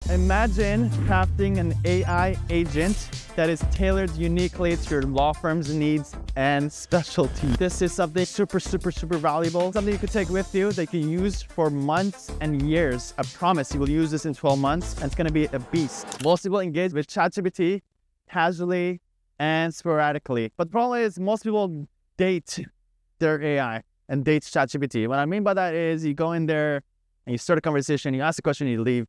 Imagine crafting an AI agent that is tailored uniquely to your law firm's needs and specialty. This is something super valuable, something you could take with you that you can use for months and years. I promise you will use this in 12 months and it's gonna be a beast. Most people engage with ChatGPT casually and sporadically. But the problem is most people date their AI and date ChatGPT. What I mean by that is you go in there and you start a conversation, you ask a question, you leave.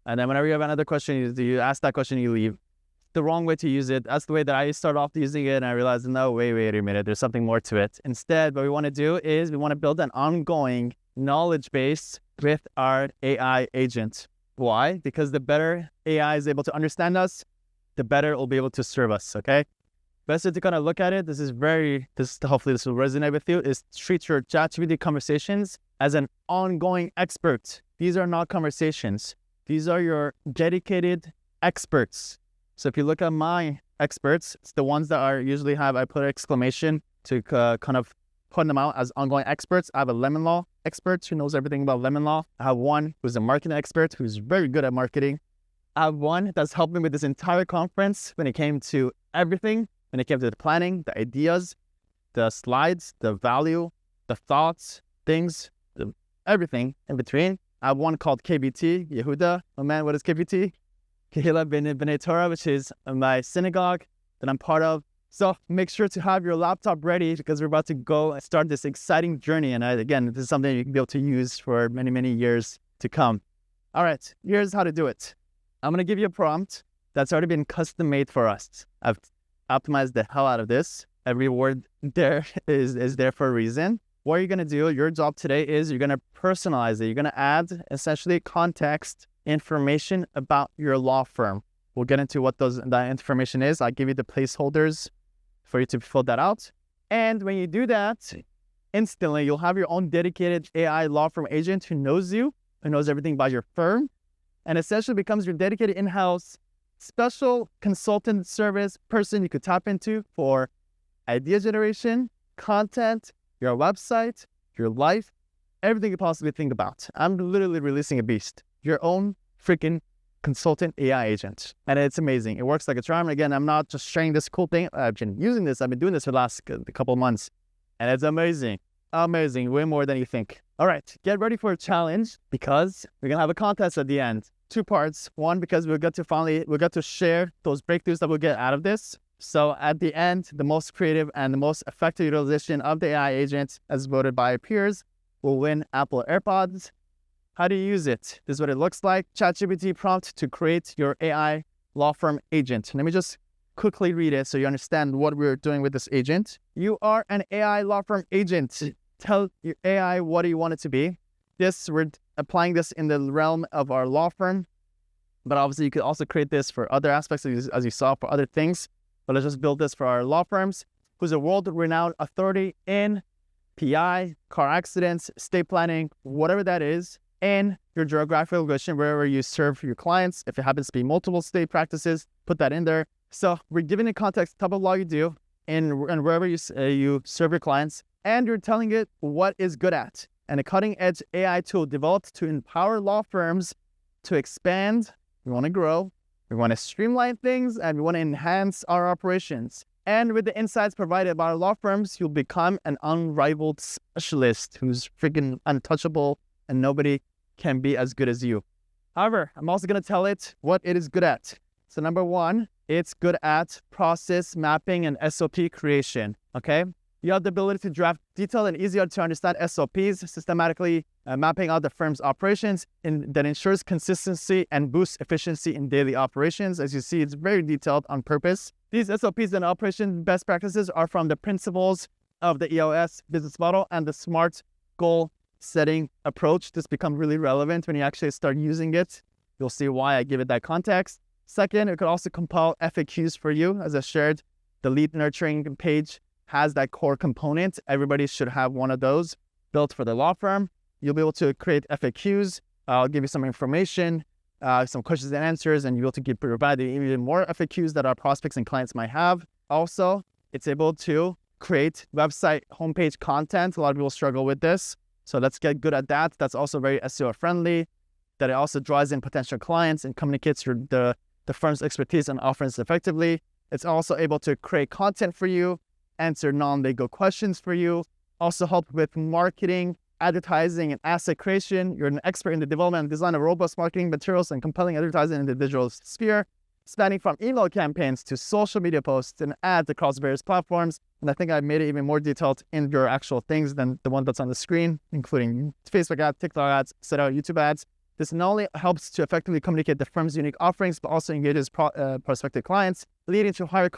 And then whenever you have another question, you ask that question, you leave. The wrong way to use it. That's the way that I started off using it, and I realized, no, wait a minute, there's something more to it. Instead, what we want to do is we want to build an ongoing knowledge base with our AI agent. Why? Because the better AI is able to understand us, the better it will be able to serve us, okay? Best way to kind of look at it, hopefully this will resonate with you, is treat your ChatGPT conversations as an ongoing expert. These are not conversations. These are your dedicated experts. So if you look at my experts, it's the ones that are usually I put an exclamation to kind of put them out as ongoing experts. I have a lemon law expert who knows everything about lemon law. I have one who's a marketing expert who's very good at marketing. I have one that's helped me with this entire conference when it came to everything, when it came to the planning, the ideas, the slides, the value, the thoughts, things, everything in between. I have one called KBT, Yehuda. Oh man, what is KBT? Kehila B'nai Torah, which is my synagogue that I'm part of. So make sure to have your laptop ready because we're about to go and start this exciting journey. And again, this is something you can be able to use for many years to come. All right, here's how to do it. I'm going to give you a prompt that's already been custom made for us. I've optimized the hell out of this. Every word there is there for a reason. What you're going to do, your job today is you're going to personalize it. You're going to add essentially context information about your law firm. We'll get into what that information is. I'll give you the placeholders for you to fill that out. And when you do that, instantly you'll have your own dedicated AI law firm agent who knows you, who knows everything about your firm, and essentially becomes your dedicated in-house special consultant service person you could tap into for idea generation, content, your website, your life, everything you possibly think about. I'm literally releasing a beast. Your own freaking consultant AI agent. And it's amazing. It works like a charm. And again, I'm not just sharing this cool thing. I've been using this. I've been doing this for the last couple of months. And it's amazing. Amazing. Way more than you think. All right. Get ready for a challenge because we're going to have a contest at the end. 2 parts. One, because we'll get to share those breakthroughs that we'll get out of this. So at the end, the most creative and the most effective utilization of the AI agent as voted by our peers will win Apple AirPods. How do you use it? This is what it looks like. ChatGPT prompt to create your AI law firm agent. Let me just quickly read it so you understand what we're doing with this agent. You are an AI law firm agent. Tell your AI what do you want it to be. We're applying this in the realm of our law firm, but obviously you could also create this for other aspects as you saw for other things. But let's just build this for our law firms, who's a world-renowned authority in PI, car accidents, estate planning, whatever that is, and your geographical location, wherever you serve your clients. If it happens to be multiple state practices, put that in there. So we're giving it context, type of law you do, and wherever you serve your clients, and you're telling it what it's good at. And a cutting-edge AI tool developed to empower law firms to expand. We want to grow. We want to streamline things, and we want to enhance our operations. And with the insights provided by our law firms, you'll become an unrivaled specialist who's freaking untouchable and nobody can be as good as you. However, I'm also going to tell it what it is good at. So number 1, it's good at process mapping and SOP creation, okay? You have the ability to draft detailed and easier to understand SOPs, systematically mapping out the firm's operations that ensures consistency and boosts efficiency in daily operations. As you see, it's very detailed on purpose. These SOPs and operation best practices are from the principles of the EOS business model and the SMART goal setting approach. This becomes really relevant when you actually start using it. You'll see why I give it that context. Second, it could also compile FAQs for you. As I shared, the lead nurturing page has that core component. Everybody should have one of those built for the law firm. You'll be able to create FAQs. I'll give you some information, some questions and answers, and you'll be able to provide even more FAQs that our prospects and clients might have. Also, it's able to create website homepage content. A lot of people struggle with this. So let's get good at that. That's also very SEO friendly. that it also draws in potential clients and communicates the firm's expertise and offerings effectively. It's also able to create content for you, answer non-legal questions for you, also help with marketing, advertising, and asset creation. You're an expert in the development and design of robust marketing materials and compelling advertising in the digital sphere, spanning from email campaigns to social media posts and ads across various platforms. And I think I made it even more detailed in your actual things than the one that's on the screen, including Facebook ads, TikTok ads, etc., YouTube ads. This not only helps to effectively communicate the firm's unique offerings, but also engages prospective clients, leading to higher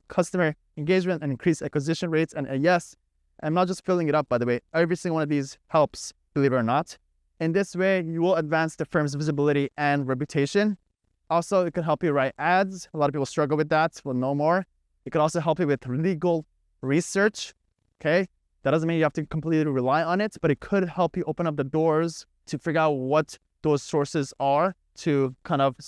customer engagement and increased acquisition rates. And yes, I'm not just filling it up, by the way. Every single one of these helps, believe it or not. In this way, you will advance the firm's visibility and reputation. Also, it can help you write ads. A lot of people struggle with that. We'll know more. It could also help you with legal research. Okay, that doesn't mean you have to completely rely on it, but it could help you open up the doors to figure out what those sources are to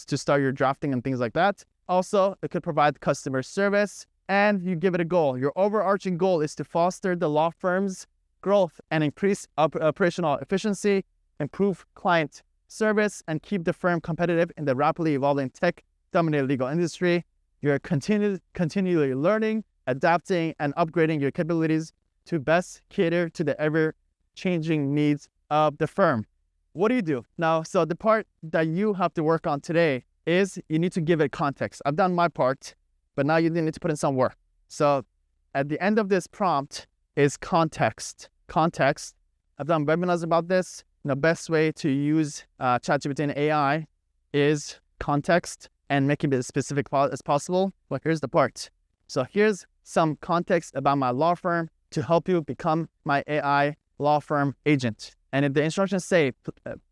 start your drafting and things like that. Also, it could provide customer service, and you give it a goal. Your overarching goal is to foster the law firm's growth and increase operational efficiency, improve client service, and keep the firm competitive in the rapidly evolving tech-dominated legal industry. You're continually learning, adapting, and upgrading your capabilities to best cater to the ever-changing needs of the firm. What do you do? Now, so the part that you have to work on today is you need to give it context. I've done my part, but now you need to put in some work. So at the end of this prompt is context. Context. I've done webinars about this. The best way to use ChatGPT and AI is context and making it as specific as possible. But here's the part. So here's some context about my law firm to help you become my AI law firm agent. And if the instructions say,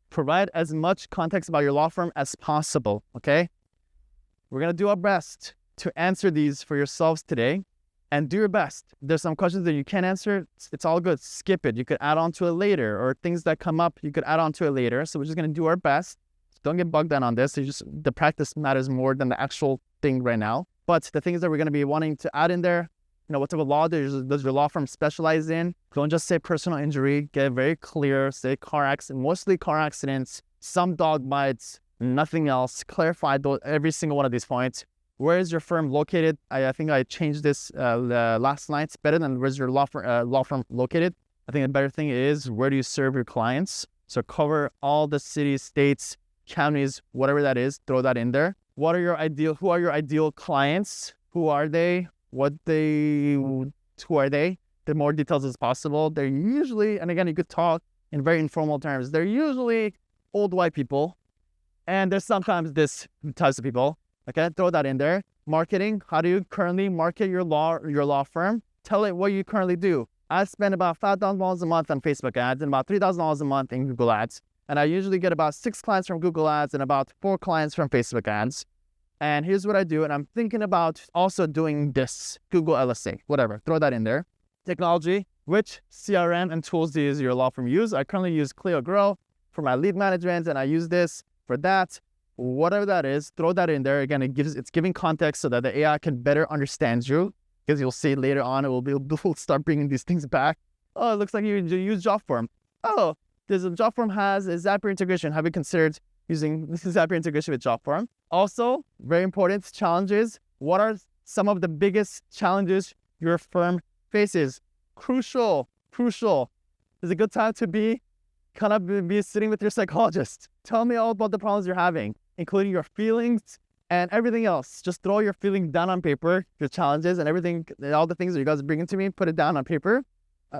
provide as much context about your law firm as possible, okay? We're gonna do our best to answer these for yourselves today, and do your best. There's some questions that you can't answer, it's all good, skip it. You could add on to it later, or things that come up, you could add on to it later. So we're just gonna do our best. Don't get bogged down on this. The practice matters more than the actual thing right now. But the things that we're gonna be wanting to add in there, what type of law does your law firm specialize in? Don't just say personal injury, get very clear, say car accident, mostly car accidents, some dog bites, nothing else. Clarify every single one of these points. Where is your firm located? I think I changed this last night. It's better than where's your law firm located. I think the better thing is where do you serve your clients? So cover all the cities, states, counties, whatever that is, throw that in there. Who are your ideal clients? Who are they? Who are they? The more details as possible. They're usually, and again, you could talk in very informal terms, they're usually old white people, and there's sometimes this types of people. Okay, throw that in there. Marketing, how do you currently market your law firm? Tell it what you currently do. I spend about $5,000 a month on Facebook ads and about $3,000 a month in Google ads. And I usually get about 6 clients from Google ads and about 4 clients from Facebook ads. And here's what I do, and I'm thinking about also doing this, Google LSA, whatever, throw that in there. Technology, which CRM and tools does your law firm use? I currently use Clio Grow for my lead management, and I use this for that. Whatever that is, throw that in there. Again, it's giving context so that the AI can better understand you, because you'll see later on, we'll start bringing these things back. Oh, it looks like you use JobForm. Oh, this JobForm has a Zapier integration. Have you considered using Zapier integration with JobForm? Also, very important, challenges. What are some of the biggest challenges your firm faces? Crucial. It's a good time to be sitting with your psychologist. Tell me all about the problems you're having, including your feelings and everything else. Just throw your feelings down on paper, your challenges and everything, all the things that you guys are bringing to me, put it down on paper.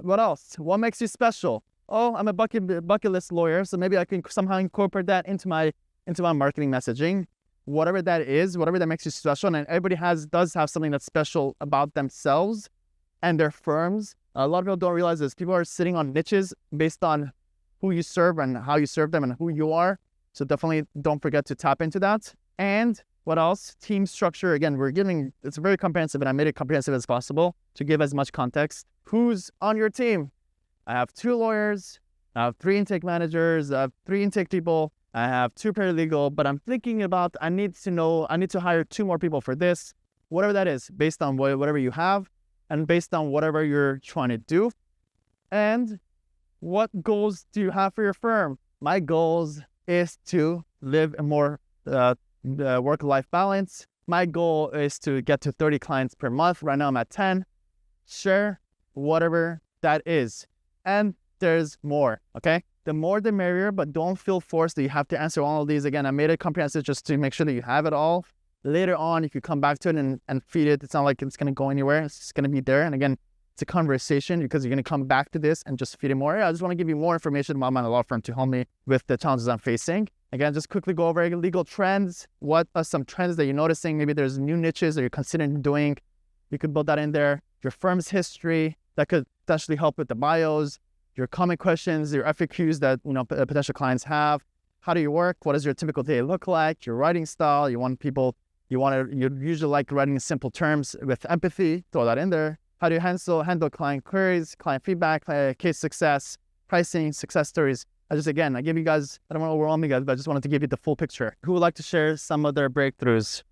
What else? What makes you special? Oh, I'm a bucket list lawyer, so maybe I can somehow incorporate that into my marketing messaging. Whatever that is, whatever that makes you special, and everybody does have something that's special about themselves and their firms. A lot of people don't realize this. People are sitting on niches based on who you serve and how you serve them and who you are. So definitely don't forget to tap into that. And what else? Team structure. Again, it's very comprehensive, and I made it comprehensive as possible to give as much context. Who's on your team? I have 2 lawyers. I have 3 intake managers. I have 3 intake people. I have 2 paralegal, but I'm thinking about, I need to hire 2 more people for this, whatever that is, based on whatever you have and based on whatever you're trying to do. And what goals do you have for your firm? My goals is to live a more work-life balance. My goal is to get to 30 clients per month. Right now I'm at 10. Share whatever that is. And there's more, okay? The more the merrier, but don't feel forced that you have to answer all of these. Again, I made it comprehensive just to make sure that you have it all. Later on, if you come back to it and feed it, it's not like it's going to go anywhere. It's just going to be there. And again, it's a conversation because you're going to come back to this and just feed it more. I just want to give you more information while I'm at a law firm to help me with the challenges I'm facing. Again, just quickly go over legal trends. What are some trends that you're noticing? Maybe there's new niches that you're considering doing. You could build that in there. Your firm's history, that could potentially help with the bios. Your common questions, your FAQs that potential clients have. How do you work? What does your typical day look like? Your writing style. You usually like writing in simple terms with empathy. Throw that in there. How do you handle client queries, client feedback, case success, pricing, success stories? I give you guys, I don't want to overwhelm you guys, but I just wanted to give you the full picture. Who would like to share some of their breakthroughs?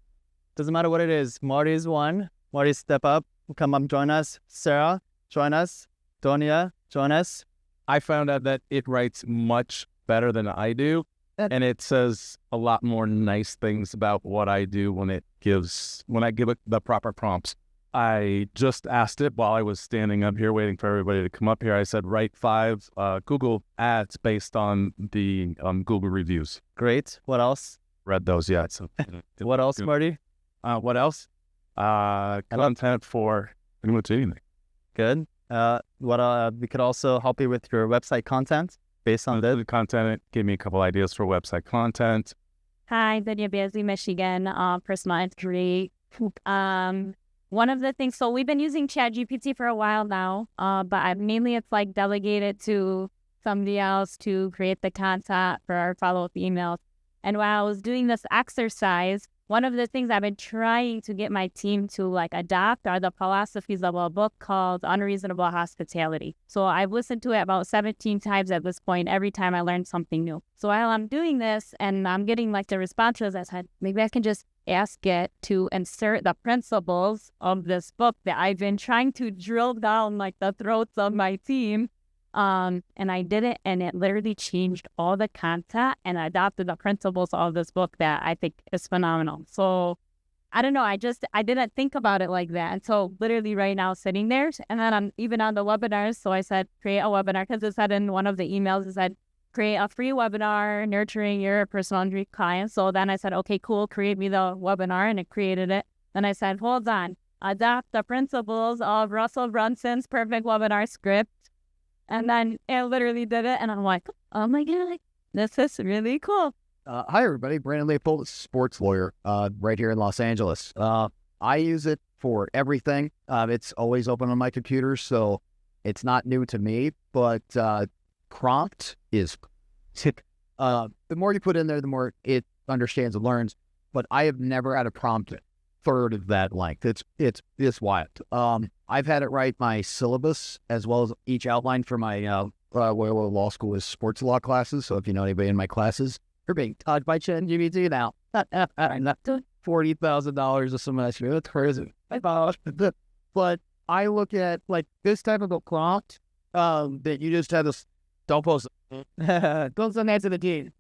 Doesn't matter what it is. Marty's one. Marty, step up. Come up, join us. Sarah, join us. Donia, join us. I found out that it writes much better than I do. And it says a lot more nice things about what I do when I give it the proper prompts. I just asked it while I was standing up here waiting for everybody to come up here. I said, write 5 Google ads based on the Google reviews. Great. What else? Read those yet. So. What else, Marty? What else? Content for pretty much anything. Good. We could also help you with your website content based on the content. It gave me a couple ideas for website content. Hi, Dania Bezzi, Michigan, Personalize Create. One of the things, so we've been using ChatGPT for a while now, but it's like delegated to somebody else to create the content for our follow-up emails. And while I was doing this exercise, one of the things I've been trying to get my team to adopt are the philosophies of a book called Unreasonable Hospitality. So I've listened to it about 17 times at this point, every time I learn something new. So while I'm doing this and I'm getting the responses, I said, maybe I can just ask it to insert the principles of this book that I've been trying to drill down the throats of my team. And I did it, and it literally changed all the content and adopted the principles of this book that I think is phenomenal. So I don't know, I didn't think about it like that. And so literally right now sitting there, and then I'm even on the webinars. So I said, create a webinar, because it said in one of the emails, it said, create a free webinar nurturing your personal injury clients. So then I said, okay, cool, create me the webinar, and it created it. Then I said, hold on, adopt the principles of Russell Brunson's perfect webinar script. And then it literally did it, and I'm like, oh my God, this is really cool. Hi, everybody. Brandon Leopold, sports lawyer right here in Los Angeles. I use it for everything. It's always open on my computer, so it's not new to me, but prompt is the more you put in there, the more it understands and learns. But I have never had a prompt third of that length. It's wild. I've had it write my syllabus as well as each outline for my law school is sports law classes. So if you know anybody in my classes, you're being taught by ChatGPT now. $40,000 a semester. That's crazy. But I look at this type of a prompt that you just had this. Don't post it. Don't send that to the team.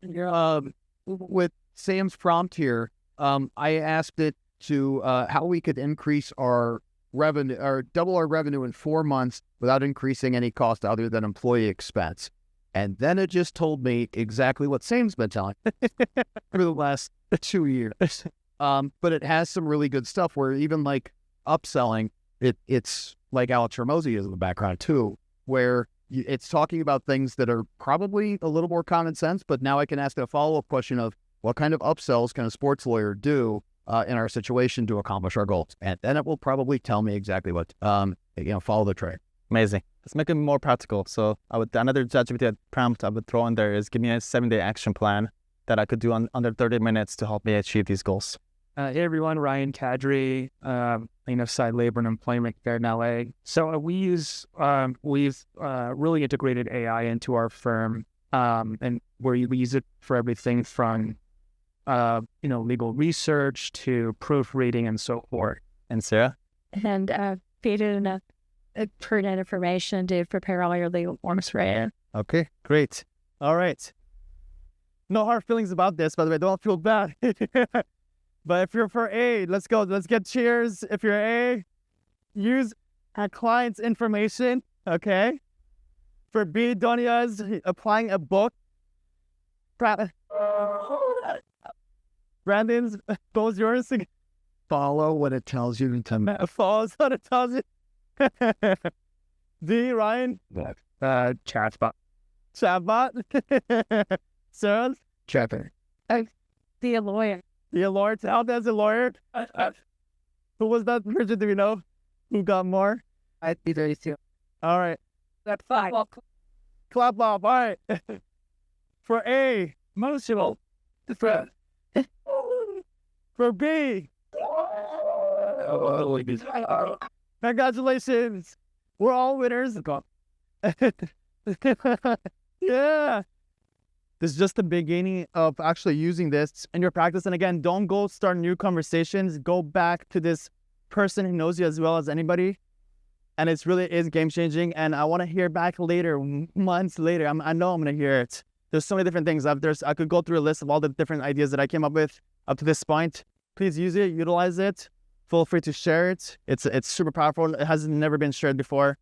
With Sam's prompt here, I asked it to how we could increase our revenue or double our revenue in 4 months without increasing any cost other than employee expense. And then it just told me exactly what Sam's been telling for the last 2 years. But it has some really good stuff where even upselling, it's like Alex Ramosi is in the background too, where it's talking about things that are probably a little more common sense, but now I can ask it a follow-up question of what kind of upsells can a sports lawyer do in our situation to accomplish our goals. And then it will probably tell me exactly what, follow the trade. Amazing. Let's make it more practical. So another ChatGPT prompt I would throw in there is give me a 7-day action plan that I could do under 30 minutes to help me achieve these goals. Hey everyone, Ryan Kadri, plaintiff side labor and employment here in LA. So we've really integrated AI into our firm, and we use it for everything from legal research to proofreading and so forth. And Sarah? And feeding enough pertinent information to prepare all your legal forms for it. Okay, great. All right. No hard feelings about this, by the way. Don't feel bad. But if you're for A, let's go. Let's get cheers. If you're A, use a client's information, okay? For B, Donia's applying a book. Brandon's, both yours. Follow what it tells you to Follows what it tells you. D, Ryan. Chatbot. Chatbot. Sarah. chatting. Be a lawyer. Be a lawyer. How does a lawyer? Who was that person? Do we know? Who got more? I'd be very soon. All right. That's fine. Clap off. All right. For A. Emotional. Different. For B. Congratulations. We're all winners. Yeah. This is just the beginning of actually using this in your practice. And again, don't go start new conversations. Go back to this person who knows you as well as anybody. And it's really is game changing. And I want to hear back later, months later. I know I'm going to hear it. There's so many different things. I could go through a list of all the different ideas that I came up with up to this point. Please use it, utilize it. Feel free to share it. It's super powerful. It has never been shared before.